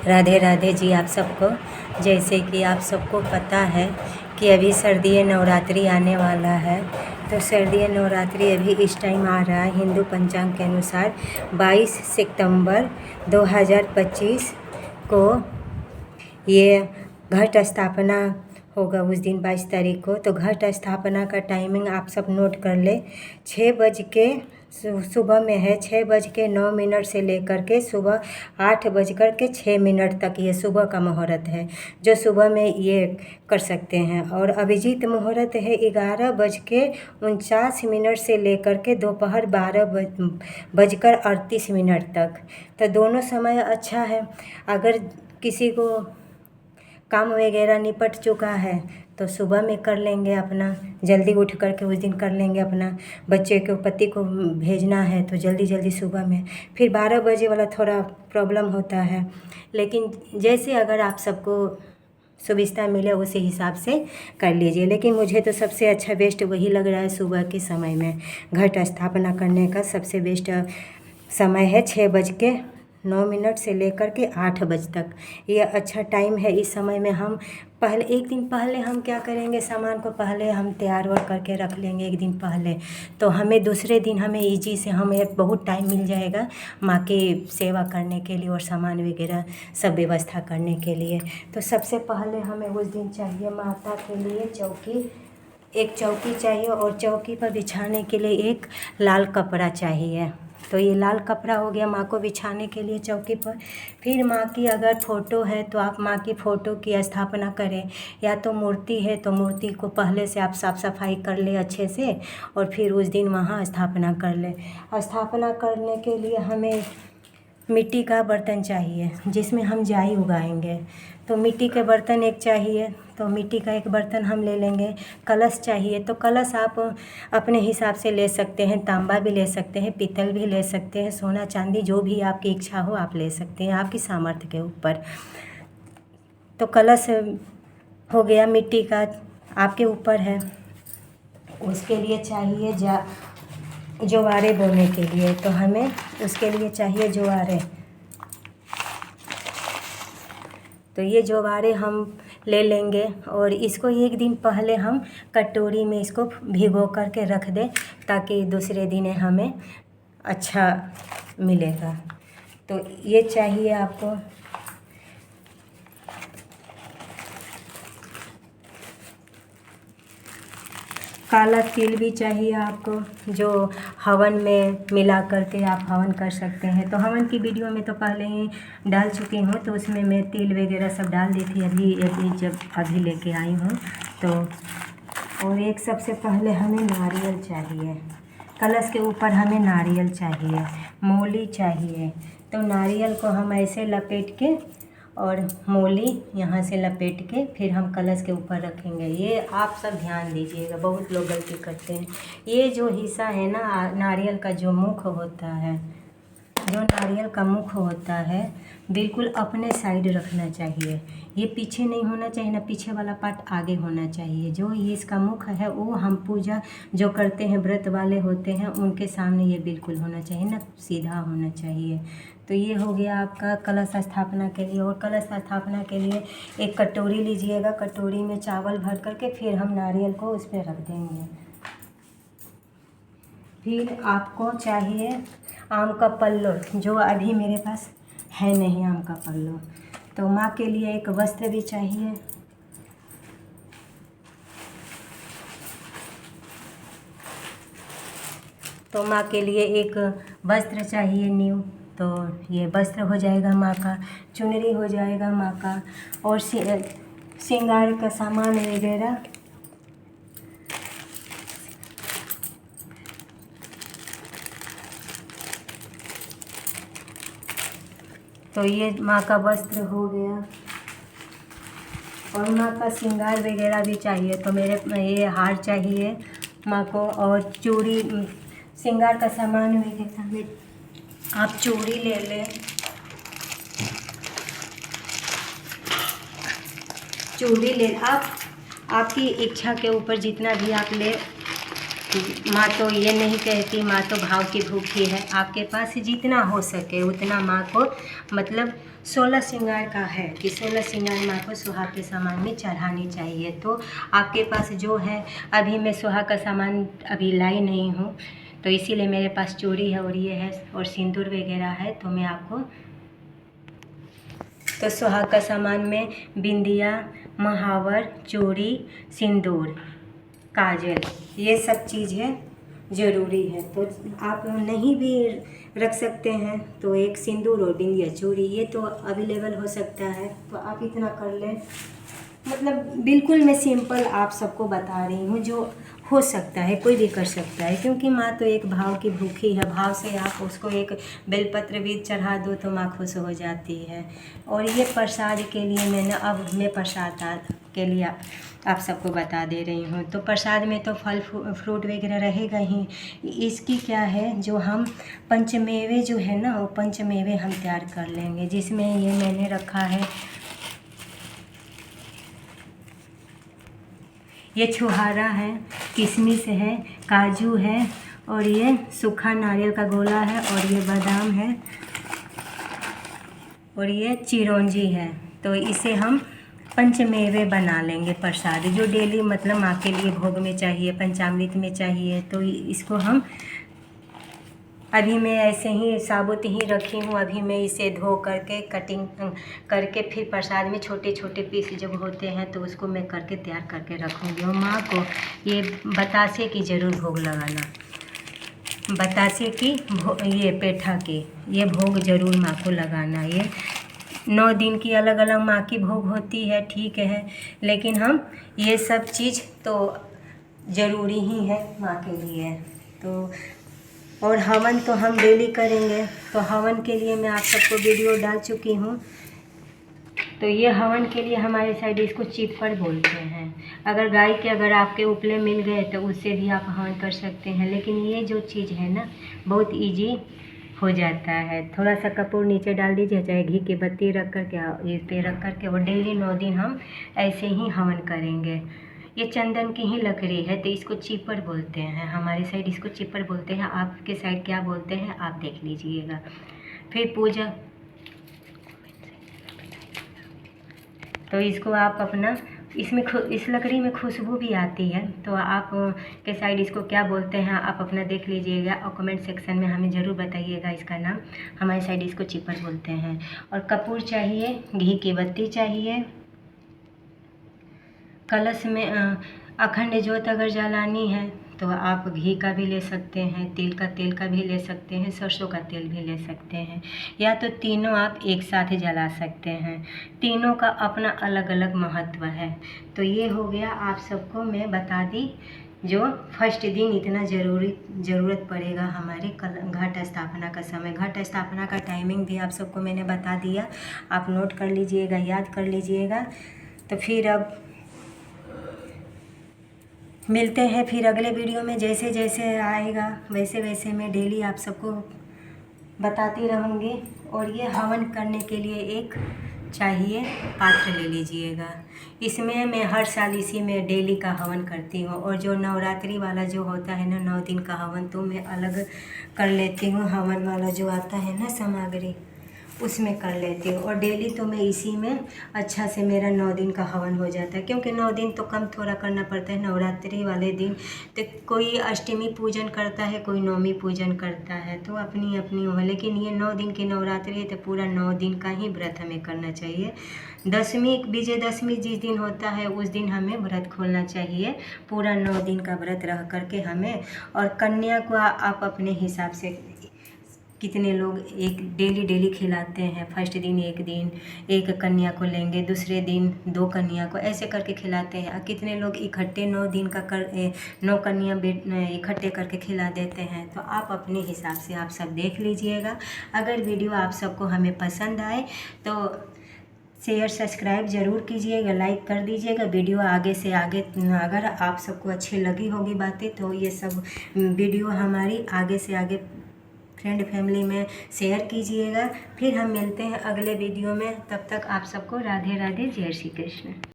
राधे राधे जी आप सबको। जैसे कि आप सबको पता है कि अभी सर्दीय नवरात्रि आने वाला है, तो सर्दीय नवरात्रि अभी इस टाइम आ रहा है हिंदू पंचांग के अनुसार 22 सितंबर 2025 को ये घट स्थापना होगा। उस दिन 22 तारीख को तो घट स्थापना का टाइमिंग आप सब नोट कर ले। 6 बज के सुबह में है, 6:09 से लेकर के सुबह 8:06 तक ये सुबह का मुहूर्त है, जो सुबह में ये कर सकते हैं। और अभिजीत मुहूर्त है 11:49 से लेकर के दोपहर 12:38 तक। तो दोनों समय अच्छा है। अगर किसी को काम वगैरह निपट चुका है तो सुबह में कर लेंगे, अपना जल्दी उठ करके उस दिन कर लेंगे। अपना बच्चे को पति को भेजना है तो जल्दी जल्दी सुबह में। फिर 12 बजे वाला थोड़ा प्रॉब्लम होता है, लेकिन जैसे अगर आप सबको सुविधा मिले उसी हिसाब से कर लीजिए। लेकिन मुझे तो सबसे अच्छा बेस्ट वही लग रहा है, सुबह के समय में घट स्थापना करने का सबसे बेस्ट समय है 6:09 से लेकर के 8 बजे तक। ये अच्छा टाइम है। इस समय में हम पहले एक दिन पहले हम क्या करेंगे, सामान को पहले हम तैयार और करके रख लेंगे एक दिन पहले, तो हमें दूसरे दिन हमें ईजी से हमें बहुत टाइम मिल जाएगा माँ की सेवा करने के लिए और सामान वगैरह सब व्यवस्था करने के लिए। तो सबसे पहले हमें उस दिन चाहिए माता के लिए चौकी, एक चौकी चाहिए और चौकी पर बिछाने के लिए एक लाल कपड़ा चाहिए। तो ये लाल कपड़ा हो गया माँ को बिछाने के लिए चौकी पर। फिर माँ की अगर फ़ोटो है तो आप माँ की फ़ोटो की स्थापना करें, या तो मूर्ति है तो मूर्ति को पहले से आप साफ़ सफाई कर ले अच्छे से और फिर उस दिन वहाँ स्थापना कर ले। स्थापना करने के लिए हमें मिट्टी का बर्तन चाहिए जिसमें हम जाई उगाएंगे। तो मिट्टी के बर्तन एक चाहिए, तो मिट्टी का एक बर्तन हम ले लेंगे। कलश चाहिए, तो कलश आप अपने हिसाब से ले सकते हैं, तांबा भी ले सकते हैं, पीतल भी ले सकते हैं, सोना चांदी जो भी आपकी इच्छा हो आप ले सकते हैं, आपकी सामर्थ्य के ऊपर। तो कलश हो गया मिट्टी का, आपके ऊपर है। उसके लिए चाहिए ज्वारे बोने के लिए, तो हमें उसके लिए चाहिए ज्वारे। तो ये ज्वारे हम ले लेंगे और इसको एक दिन पहले हम कटोरी में इसको भिगो करके रख दें ताकि दूसरे दिन हमें अच्छा मिलेगा। तो ये चाहिए आपको। काला तिल भी चाहिए आपको, जो हवन में मिला करके आप हवन कर सकते हैं। तो हवन की वीडियो में तो पहले ही डाल चुकी हूँ, तो उसमें मैं तिल वगैरह सब डाल दी थी। अभी लेके आई हूँ। तो और एक सबसे पहले हमें नारियल चाहिए, कलश के ऊपर हमें नारियल चाहिए, मूली चाहिए। तो नारियल को हम ऐसे लपेट के और मूली यहाँ से लपेट के फिर हम कलश के ऊपर रखेंगे। ये आप सब ध्यान दीजिएगा, बहुत लोग गलती करते हैं। ये जो हिस्सा है ना नारियल का, जो मुख होता है, जो नारियल का मुख होता है बिल्कुल अपने साइड रखना चाहिए। ये पीछे नहीं होना चाहिए, ना पीछे वाला पार्ट आगे होना चाहिए। जो ये इसका मुख है वो हम पूजा जो करते हैं व्रत वाले होते हैं उनके सामने ये बिल्कुल होना चाहिए, ना सीधा होना चाहिए। तो ये हो गया आपका कलश स्थापना के लिए। और कलश स्थापना के लिए एक कटोरी लीजिएगा, कटोरी में चावल भर करके फिर हम नारियल को उस पर रख देंगे। फिर आपको चाहिए आम का पल्लो, जो अभी मेरे पास है नहीं आम का पल्लो। तो माँ के लिए एक वस्त्र भी चाहिए। तो माँ के लिए एक वस्त्र चाहिए न्यू, तो ये वस्त्र हो जाएगा माँ का, चुनरी हो जाएगा माँ का, और श्रृंगार का सामान वगैरह। तो ये माँ का वस्त्र हो गया और माँ का श्रृंगार वगैरह भी चाहिए। तो मेरे ये हार चाहिए माँ को, और चूड़ी, श्रृंगार का सामान वगैरह आप चूड़ी ले लें, चूड़ी ले आप, आपकी इच्छा के ऊपर जितना भी आप ले। माँ तो ये नहीं कहती, माँ तो भाव की भूखी है। आपके पास जितना हो सके उतना माँ को मतलब 16 श्रृंगार का है कि 16 श्रृंगार माँ को सुहाग के सामान में चढ़ानी चाहिए। तो आपके पास जो है, अभी मैं सुहाग का सामान अभी लाई नहीं हूँ, तो इसीलिए मेरे पास चूड़ी है और ये है और सिंदूर वगैरह है। तो मैं आपको तो सुहाग का सामान में बिंदिया, महावर, चूड़ी, सिंदूर, काजल, ये सब चीज़ें ज़रूरी है। तो आप नहीं भी रख सकते हैं तो एक सिंदूर और बिंदिया, चूड़ी, ये तो अवेलेबल हो सकता है। तो आप इतना कर लें। मतलब बिल्कुल मैं सिंपल आप सबको बता रही हूँ, जो हो सकता है, कोई भी कर सकता है, क्योंकि माँ तो एक भाव की भूखी है। भाव से आप उसको एक बेलपत्र भी चढ़ा दो तो माँ खुश हो जाती है। और ये प्रसाद के लिए मैं प्रसाद के लिए आप सबको बता दे रही हूँ। तो प्रसाद में तो फल फ्रूट वगैरह रहेगा ही। इसकी क्या है, जो हम पंचमेवे जो है ना, वो पंचमेवे हम तैयार कर लेंगे, जिसमें ये मैंने रखा है, ये छुहारा है, किशमिश है, काजू है, और ये सूखा नारियल का गोला है, और ये बादाम है, और ये चिरौंजी है। तो इसे हम पंचमेवे बना लेंगे प्रसाद, जो डेली मतलब माँ के लिए भोग में चाहिए, पंचामृत में चाहिए। तो इसको हम अभी मैं ऐसे ही साबुत ही रखी हूँ। अभी मैं इसे धो करके कटिंग करके फिर प्रसाद में छोटे छोटे पीस जब होते हैं तो उसको मैं करके तैयार करके रखूँगी। और माँ को ये बतासे की ज़रूर भोग लगाना, बतासे की ये पेठा की ये भोग ज़रूर माँ को लगाना। ये 9 दिन की अलग अलग माँ की भोग होती है, ठीक है, लेकिन हम ये सब चीज़ तो ज़रूरी ही है माँ के लिए। तो और हवन तो हम डेली करेंगे। तो हवन के लिए मैं आप सबको वीडियो डाल चुकी हूँ। तो ये हवन के लिए हमारे साइड इसको चिप्पर बोलते हैं। अगर गाय के अगर आपके उपले मिल गए तो उससे भी आप हवन कर सकते हैं। लेकिन ये जो चीज़ है ना, बहुत इजी हो जाता है। थोड़ा सा कपूर नीचे डाल दीजिए, चाहे घी की बत्ती रख करके इस पे रख करके, और डेली 9 दिन हम ऐसे ही हवन करेंगे। ये चंदन की ही लकड़ी है, तो इसको चिप्पर बोलते हैं। हमारे साइड इसको चिप्पर बोलते हैं, आपके साइड क्या बोलते हैं आप देख लीजिएगा। फिर पूजा, तो इसको आप अपना इसमें इस लकड़ी में खुशबू भी आती है। तो आप के साइड इसको क्या बोलते हैं आप अपना देख लीजिएगा और कमेंट सेक्शन में हमें ज़रूर बताइएगा इसका नाम। हमारे साइड इसको चिप्पर बोलते हैं। और कपूर चाहिए, घी की बत्ती चाहिए, कलश में अखंड ज्योत अगर जलानी है तो आप घी का भी ले सकते हैं, तिल का तेल का भी ले सकते हैं, सरसों का तेल भी ले सकते हैं, या तो तीनों आप एक साथ जला सकते हैं। तीनों का अपना अलग अलग महत्व है। तो ये हो गया, आप सबको मैं बता दी। जो फर्स्ट दिन इतना ज़रूरत पड़ेगा हमारे घट स्थापना का समय, घट स्थापना का टाइमिंग भी आप सबको मैंने बता दिया। आप नोट कर लीजिएगा, याद कर लीजिएगा। तो फिर अब मिलते हैं फिर अगले वीडियो में। जैसे जैसे आएगा वैसे वैसे मैं डेली आप सबको बताती रहूँगी। और ये हवन करने के लिए एक चाहिए पात्र ले लीजिएगा। इसमें मैं हर साल इसी में डेली का हवन करती हूँ। और जो नवरात्रि वाला जो होता है ना, 9 दिन का हवन, तो मैं अलग कर लेती हूँ। हवन वाला जो आता है ना सामग्री, उसमें कर लेती हूँ। और डेली तो मैं इसी में अच्छा से मेरा 9 दिन का हवन हो जाता है, क्योंकि 9 दिन तो कम थोड़ा करना पड़ता है। नवरात्रि वाले दिन तो कोई अष्टमी पूजन करता है, कोई नवमी पूजन करता है, तो अपनी अपनी हो। लेकिन ये 9 दिन की नवरात्रि है तो पूरा 9 दिन का ही व्रत हमें करना चाहिए। दशमी, विजयदशमी जिस दिन होता है उस दिन हमें व्रत खोलना चाहिए, पूरा 9 दिन का व्रत रह करके हमें। और कन्या को आप अपने हिसाब से, कितने लोग एक डेली खिलाते हैं। फर्स्ट दिन एक कन्या को लेंगे, दूसरे दिन 2 कन्या को, ऐसे करके खिलाते हैं। कितने लोग इकट्ठे 9 दिन का 9 कन्या इकट्ठे करके खिला देते हैं। तो आप अपने हिसाब से आप सब देख लीजिएगा। अगर वीडियो आप सबको हमें पसंद आए तो शेयर सब्सक्राइब ज़रूर कीजिएगा, लाइक कर दीजिएगा। वीडियो आगे से आगे अगर आप सबको अच्छी लगी होगी बातें तो ये सब वीडियो हमारी आगे से आगे फ्रेंड फैमिली में शेयर कीजिएगा। फिर हम मिलते हैं अगले वीडियो में। तब तक आप सबको राधे राधे, जय श्री कृष्ण।